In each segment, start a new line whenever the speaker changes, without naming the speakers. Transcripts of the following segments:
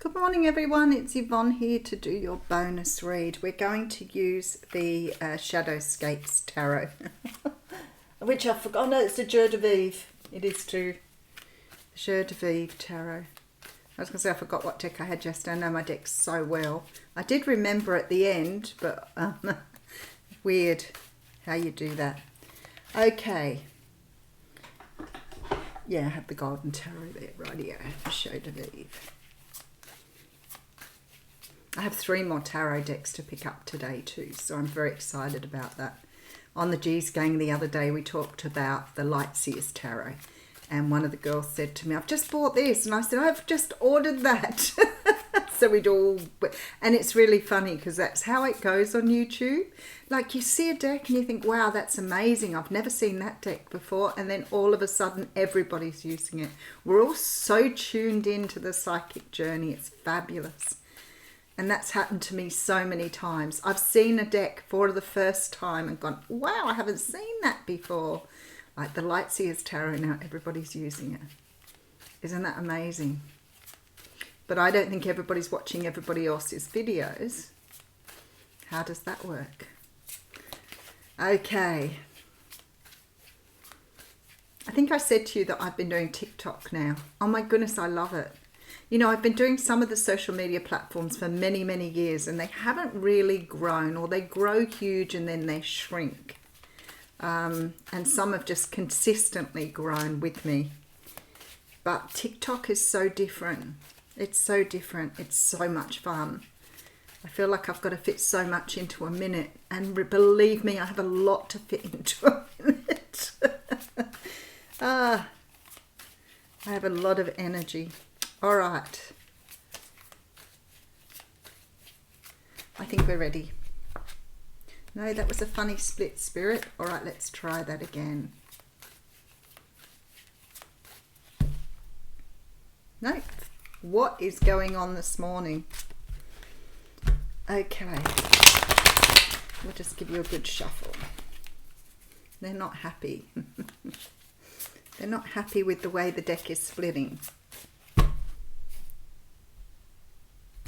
Good morning everyone, it's Yvonne here to do your bonus read. We're going to use the Shadowscapes Tarot, which I forgot. No, it's the Jour de Vivre. It is too. The Jour de Vivre Tarot. I was going to say I forgot what deck I had yesterday. I know my deck so well. I did remember at the end, but weird how you do that. Okay. Yeah, I have the Golden Tarot there, rightio, Jour de Vivre. I have 3 more tarot decks to pick up today too, so I'm very excited about that. On the G's Gang the other day, we talked about the Lightseers Tarot, and one of the girls said to me, I've just bought this, and I said, I've just ordered that. So we'd all, and it's really funny because that's how it goes on YouTube. Like you see a deck and you think, wow, that's amazing. I've never seen that deck before. And then all of a sudden, everybody's using it. We're all so tuned into the psychic journey. It's fabulous. And that's happened to me so many times. I've seen a deck for the first time and gone, wow, I haven't seen that before. Like the Lightseers Tarot, now everybody's using it. Isn't that amazing? But I don't think everybody's watching everybody else's videos. How does that work? Okay. I think I said to you that I've been doing TikTok now. Oh my goodness, I love it. You know, I've been doing some of the social media platforms for many, many years, and they haven't really grown, or they grow huge and then they shrink. And some have just consistently grown with me. But TikTok is so different. It's so different. It's so much fun. I feel like I've got to fit so much into a minute. And believe me, I have a lot to fit into a minute. I have a lot of energy. All right. I think we're ready. No, that was a funny split, Spirit. All right, let's try that again. No. What is going on this morning? Okay. We'll just give you a good shuffle. They're not happy. They're not happy with the way the deck is splitting.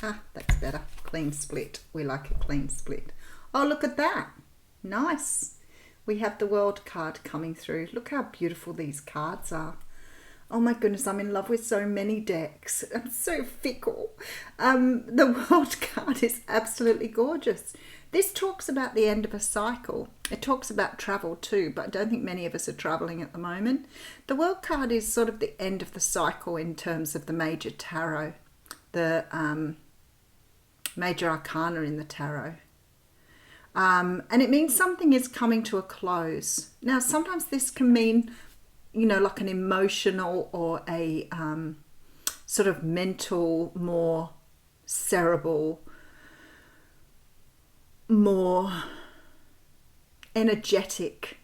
Ah, that's better. Clean split. We like a clean split. Oh, look at that. Nice. We have the World card coming through. Look how beautiful these cards are. Oh my goodness, I'm in love with so many decks. I'm so fickle. The World card is absolutely gorgeous. This talks about the end of a cycle. It talks about travel too, but I don't think many of us are traveling at the moment. The World card is sort of the end of the cycle in terms of the major tarot, the major arcana in the tarot. And it means something is coming to a close. Now, sometimes this can mean, you know, like an emotional or a sort of mental, more cerebral, more energetic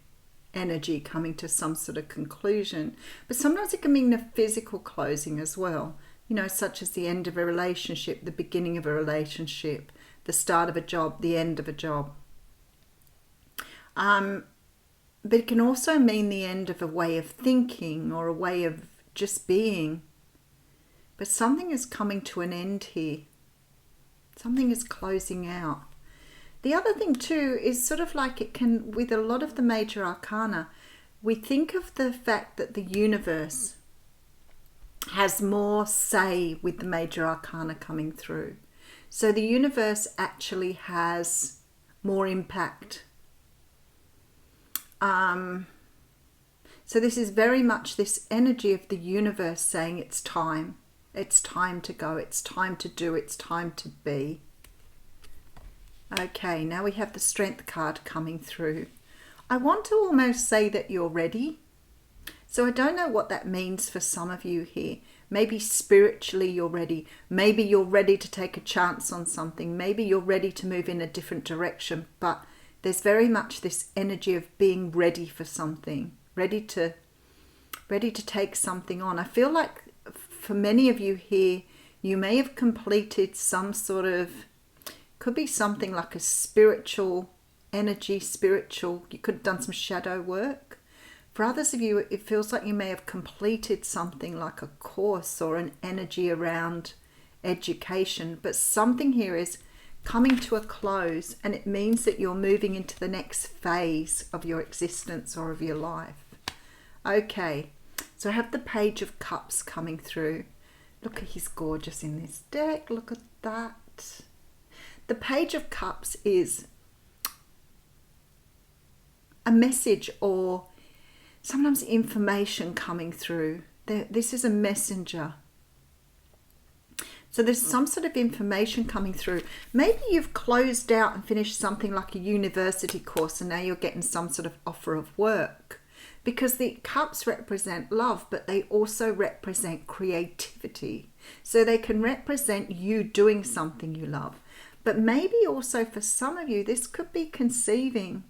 energy coming to some sort of conclusion. But sometimes it can mean a physical closing as well, you know, such as the end of a relationship, the beginning of a relationship, the start of a job, the end of a job. But it can also mean the end of a way of thinking or a way of just being. But something is coming to an end here. Something is closing out. The other thing too is sort of like it can, with a lot of the major arcana, we think of the fact that the universe has more say with the major arcana coming through. So the universe actually has more impact. So this is very much this energy of the universe saying it's time to go, it's time to do, it's time to be. Okay, now we have the Strength card coming through. I want to almost say that you're ready. So I don't know what that means for some of you here. Maybe spiritually you're ready. Maybe you're ready to take a chance on something. Maybe you're ready to move in a different direction, but there's very much this energy of being ready for something, ready to take something on. I feel like for many of you here, you may have completed some sort of, could be something like a spiritual energy, you could have done some shadow work. For others of you, it feels like you may have completed something like a course or an energy around education, but something here is coming to a close, and it means that you're moving into the next phase of your existence or of your life. Okay, so I have the Page of Cups coming through. Look, he's gorgeous in this deck. Look at that. The Page of Cups is a message or sometimes information coming through. This is a messenger. So there's some sort of information coming through. Maybe you've closed out and finished something like a university course and now you're getting some sort of offer of work. Because the cups represent love, but they also represent creativity. So they can represent you doing something you love. But maybe also for some of you, this could be conceiving.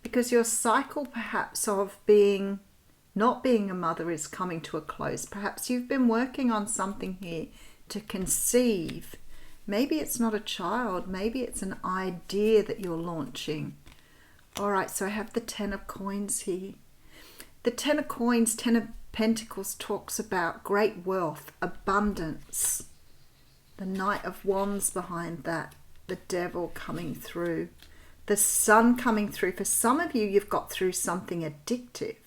Because your cycle perhaps of not being a mother is coming to a close. Perhaps you've been working on something here to conceive. Maybe it's not a child. Maybe it's an idea that you're launching. All right, so I have the Ten of Coins here. The Ten of Coins, Ten of Pentacles talks about great wealth, abundance. The Knight of Wands behind that. The Devil coming through. The Sun coming through. For some of you, you've got through something addictive.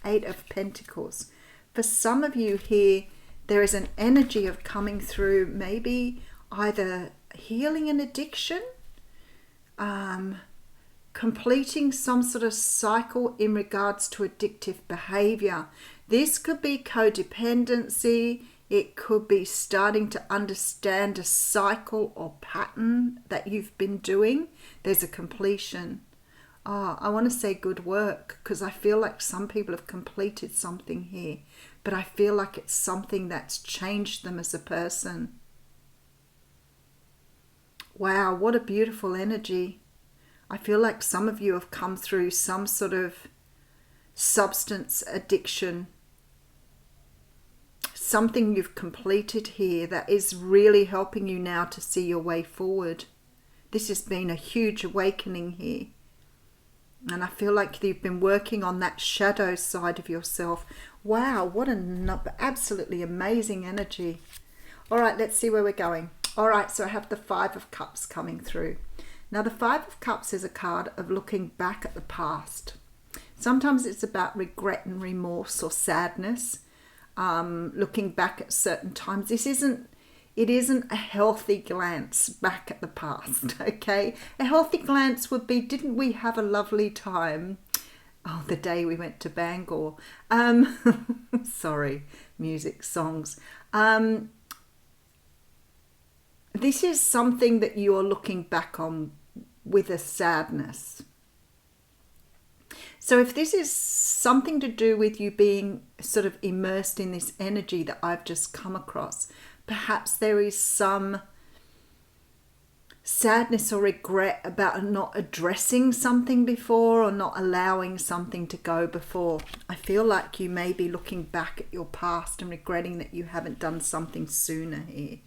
Eight of Pentacles. For some of you here, there is an energy of coming through maybe either healing an addiction, completing some sort of cycle in regards to addictive behavior. This could be codependency. It could be starting to understand a cycle or pattern that you've been doing. There's a completion. I want to say good work, because I feel like some people have completed something here, but I feel like it's something that's changed them as a person. Wow, what a beautiful energy. I feel like some of you have come through some sort of substance addiction. Something you've completed here that is really helping you now to see your way forward. This has been a huge awakening here. And I feel like you've been working on that shadow side of yourself. Wow, what an absolutely amazing energy. All right, let's see where we're going. All right, so I have the Five of Cups coming through. Now, the Five of Cups is a card of looking back at the past. Sometimes it's about regret and remorse or sadness, looking back at certain times. It isn't a healthy glance back at the past, okay? A healthy glance would be, didn't we have a lovely time? Oh, the day we went to Bangor. Sorry, music, songs. This is something that you're looking back on with a sadness. So if this is something to do with you being sort of immersed in this energy that I've just come across, perhaps there is some sadness or regret about not addressing something before or not allowing something to go before. I feel like you may be looking back at your past and regretting that you haven't done something sooner here.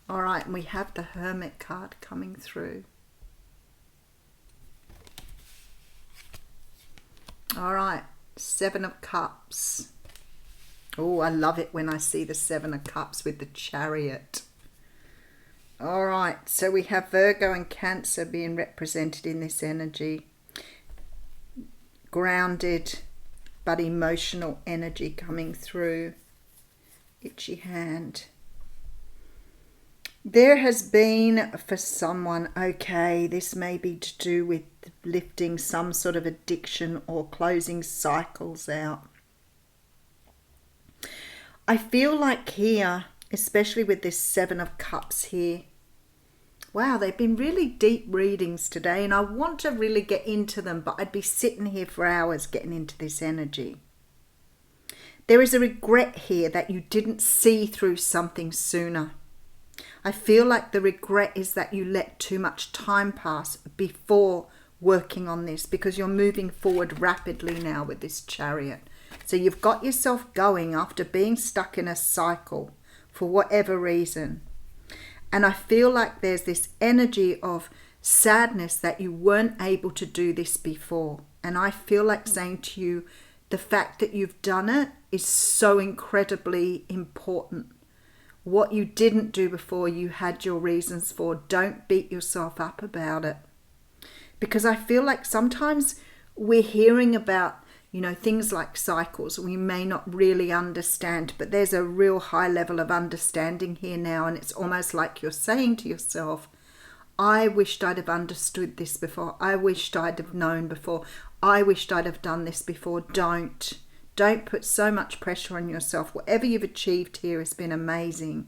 All right, and we have the Hermit card coming through. All right, Seven of Cups. Oh, I love it when I see the Seven of Cups with the Chariot. All right, so we have Virgo and Cancer being represented in this energy. Grounded but emotional energy coming through. Itchy hand. There has been for someone, okay, this may be to do with lifting some sort of addiction or closing cycles out. I feel like here, especially with this Seven of Cups here, wow, they've been really deep readings today, and I want to really get into them, but I'd be sitting here for hours getting into this energy. There is a regret here that you didn't see through something sooner. I feel like the regret is that you let too much time pass before working on this, because you're moving forward rapidly now with this Chariot. So you've got yourself going after being stuck in a cycle for whatever reason. And I feel like there's this energy of sadness that you weren't able to do this before. And I feel like saying to you, the fact that you've done it is so incredibly important. What you didn't do before, you had your reasons for. Don't beat yourself up about it. Because I feel like sometimes we're hearing about, things like cycles we may not really understand, but there's a real high level of understanding here now, and it's almost like you're saying to yourself, I wished I'd have understood this before. I wished I'd have known before. I wished I'd have done this before. Don't put so much pressure on yourself. Whatever you've achieved here has been amazing.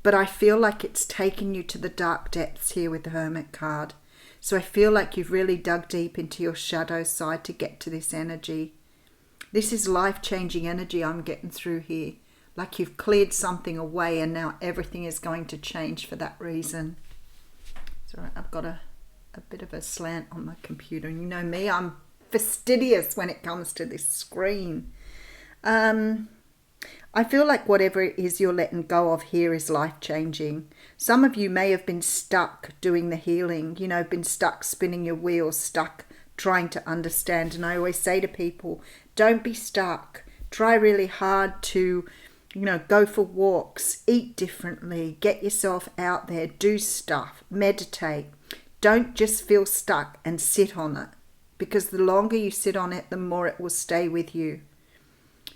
But I feel like it's taken you to the dark depths here with the Hermit card. So I feel like you've really dug deep into your shadow side to get to this energy. This is life-changing energy I'm getting through here. Like you've cleared something away and now everything is going to change for that reason. So I've got a bit of a slant on my computer. And you know me, I'm fastidious when it comes to this screen. I feel like whatever it is you're letting go of here is life-changing. Some of you may have been stuck doing the healing, been stuck spinning your wheels, stuck trying to understand. And I always say to people, don't be stuck. Try really hard to, go for walks, eat differently, get yourself out there, do stuff, meditate. Don't just feel stuck and sit on it, because the longer you sit on it, the more it will stay with you.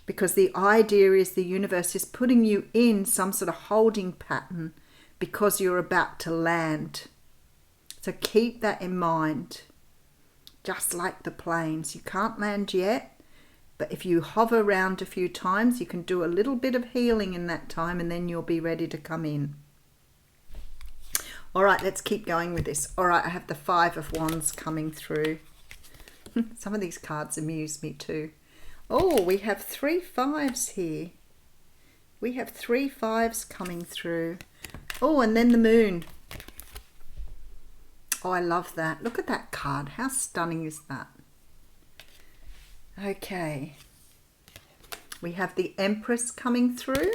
Because the idea is the universe is putting you in some sort of holding pattern because you're about to land. So keep that in mind. Just like the planes, you can't land yet, but if you hover around a few times, you can do a little bit of healing in that time, and then you'll be ready to come in. All right, let's keep going with this. All right, I have the Five of Wands coming through. Some of these cards amuse me too. Oh, we have 3 5s here. We have 3 5s coming through. Oh, and then the Moon. Oh, I love that. Look at that card. How stunning is that? Okay. We have the Empress coming through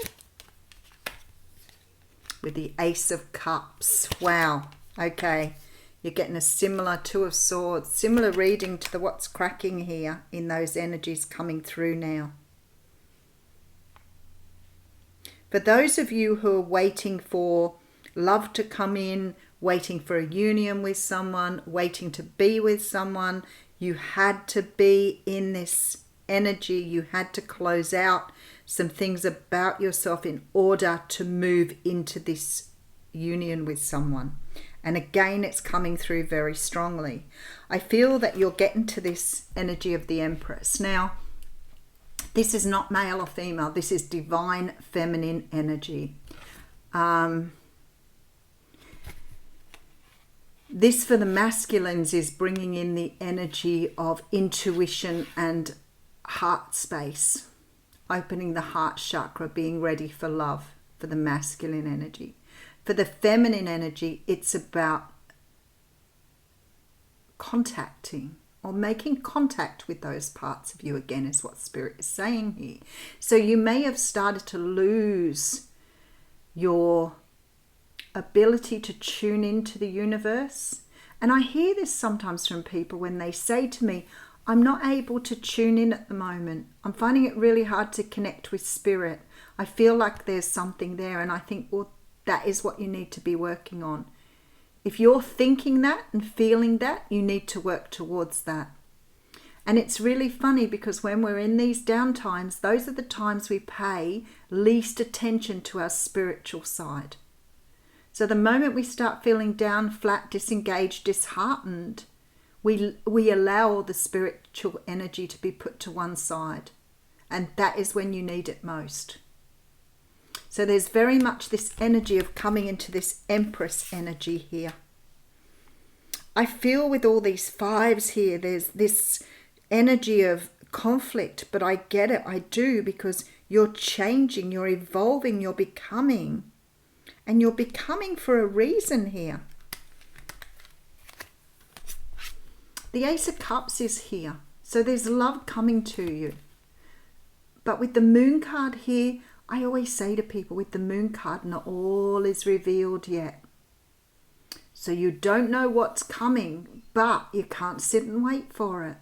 with the Ace of Cups. Wow. Okay. You're getting a similar Two of Swords, similar reading to the what's cracking here in those energies coming through now. For those of you who are waiting for love to come in, waiting for a union with someone, waiting to be with someone, you had to be in this energy. You had to close out some things about yourself in order to move into this union with someone. And again, it's coming through very strongly. I feel that you're getting to this energy of the Empress. Now, this is not male or female. This is divine feminine energy. This for the masculines is bringing in the energy of intuition and heart space. Opening the heart chakra, being ready for love, for the masculine energy. For the feminine energy, it's about contacting or making contact with those parts of you again, is what Spirit is saying here. So you may have started to lose your ability to tune into the universe. And I hear this sometimes from people when they say to me, I'm not able to tune in at the moment. I'm finding it really hard to connect with Spirit. I feel like there's something there. And I think, well, that is what you need to be working on. If you're thinking that and feeling that, you need to work towards that. And it's really funny because when we're in these down times, those are the times we pay least attention to our spiritual side. So the moment we start feeling down, flat, disengaged, disheartened, we allow all the spiritual energy to be put to one side. And that is when you need it most. So there's very much this energy of coming into this Empress energy here. I feel with all these 5s here, there's this energy of conflict, but I get it, I do, because you're changing, you're evolving, you're becoming. And you're becoming for a reason here. The Ace of Cups is here. So there's love coming to you. But with the Moon card here, I always say to people, with the Moon card, not all is revealed yet. So you don't know what's coming, but you can't sit and wait for it.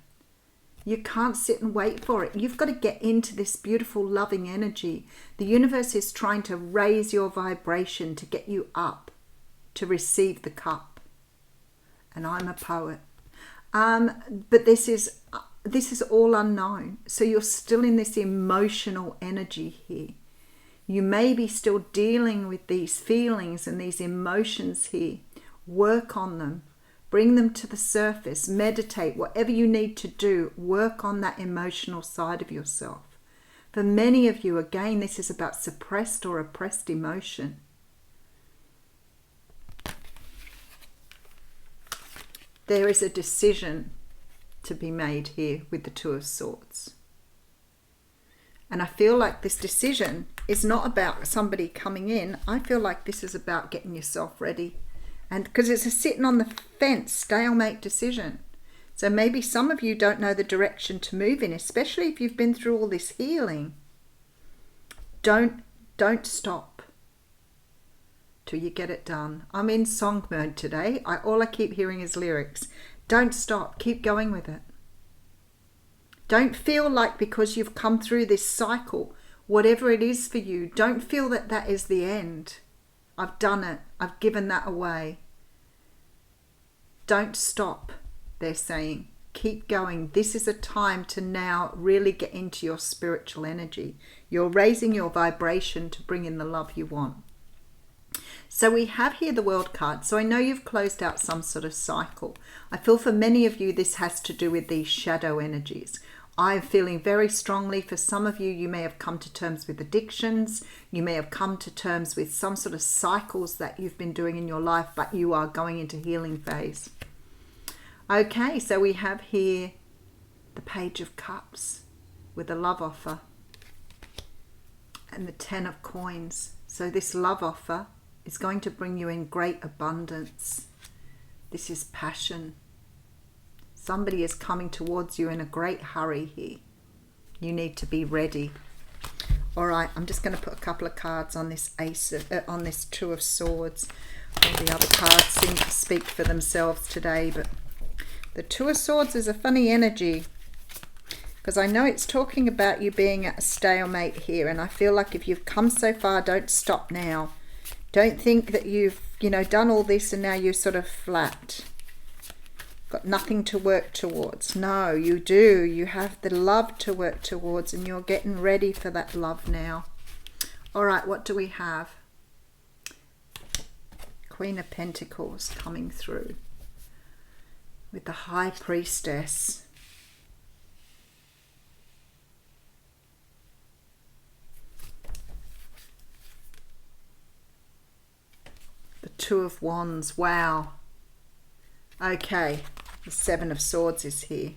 You can't sit and wait for it. You've got to get into this beautiful, loving energy. The universe is trying to raise your vibration to get you up to receive the cup. And I'm a poet. But this is all unknown. So you're still in this emotional energy here. You may be still dealing with these feelings and these emotions here. Work on them. Bring them to the surface. Meditate. Whatever you need to do, work on that emotional side of yourself. For many of you, again, this is about suppressed or oppressed emotion. There is a decision to be made here with the Two of Swords. And I feel like this decision is not about somebody coming in. I feel like this is about getting yourself ready. And because it's a sitting on the fence, stalemate decision. So maybe some of you don't know the direction to move in, especially if you've been through all this healing. Don't stop till you get it done. I'm in song mode today. All I keep hearing is lyrics. Don't stop. Keep going with it. Don't feel like because you've come through this cycle, whatever it is for you, don't feel that that is the end. I've done it. I've given that away. Don't stop, they're saying. Keep going. This is a time to now really get into your spiritual energy. You're raising your vibration to bring in the love you want. So we have here the World card. So I know you've closed out some sort of cycle. I feel for many of you this has to do with these shadow energies. I'm feeling very strongly for some of you, you may have come to terms with addictions. You may have come to terms with some sort of cycles that you've been doing in your life, but you are going into healing phase. Okay, so we have here the Page of Cups with a love offer and the 10 of Coins. So this love offer is going to bring you in great abundance. This is passion. Somebody is coming towards you in a great hurry here. You need to be ready. All right, I'm just going to put a couple of cards on this on this Two of Swords. All the other cards seem to speak for themselves today, but the Two of Swords is a funny energy because I know it's talking about you being at a stalemate here, and I feel like if you've come so far, don't stop now. Don't think that you've, done all this and now you're sort of flat. Got nothing to work towards. No, you do. You have the love to work towards and you're getting ready for that love now. All right, what do we have? Queen of Pentacles coming through with the High Priestess. The Two of Wands. Wow. Okay, the Seven of Swords is here.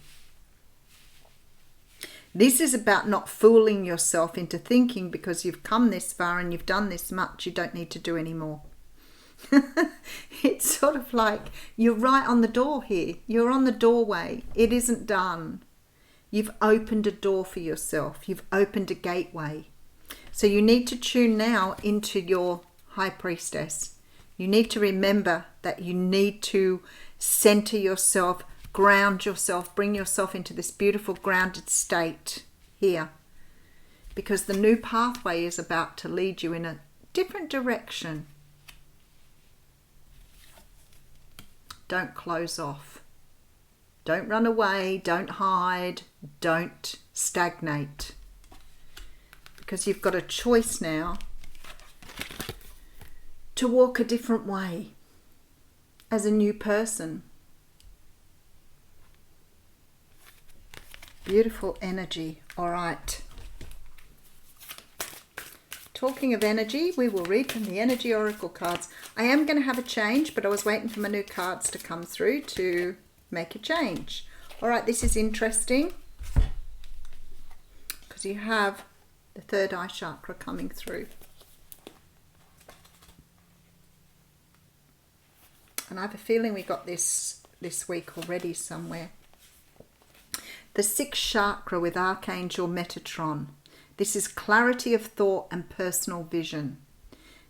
This is about not fooling yourself into thinking because you've come this far and you've done this much, you don't need to do any more. It's sort of like you're right on the door here. You're on the doorway. It isn't done. You've opened a door for yourself. You've opened a gateway. So you need to tune now into your High Priestess. You need to remember that you need to center yourself, ground yourself, bring yourself into this beautiful grounded state here. Because the new pathway is about to lead you in a different direction. Don't close off. Don't run away. Don't hide. Don't stagnate. Because you've got a choice now to walk a different way as a new person. Beautiful energy. All right. Talking of energy, we will read from the Energy Oracle cards. I am going to have a change, but I was waiting for my new cards to come through to make a change. All right, this is interesting because you have the third eye chakra coming through. And I have a feeling we got this week already somewhere. The sixth chakra with Archangel Metatron. This is clarity of thought and personal vision.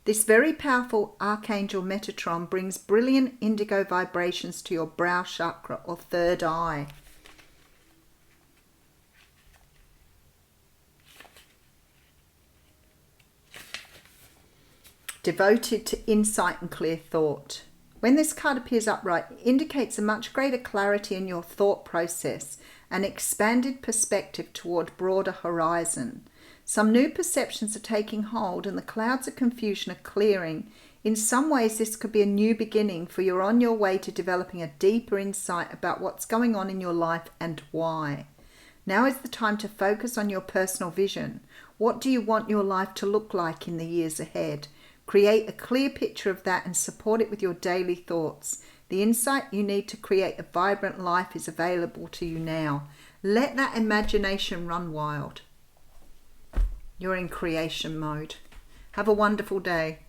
This very powerful Archangel Metatron brings brilliant indigo vibrations to your brow chakra or third eye. devoted to insight and clear thought. When this card appears upright, it indicates a much greater clarity in your thought process, an expanded perspective toward broader horizon. Some new perceptions are taking hold and the clouds of confusion are clearing. In some ways, this could be a new beginning, for you're on your way to developing a deeper insight about what's going on in your life and why. Now is the time to focus on your personal vision. What do you want your life to look like in the years ahead? Create a clear picture of that and support it with your daily thoughts. The insight you need to create a vibrant life is available to you now. Let that imagination run wild. You're in creation mode. Have a wonderful day.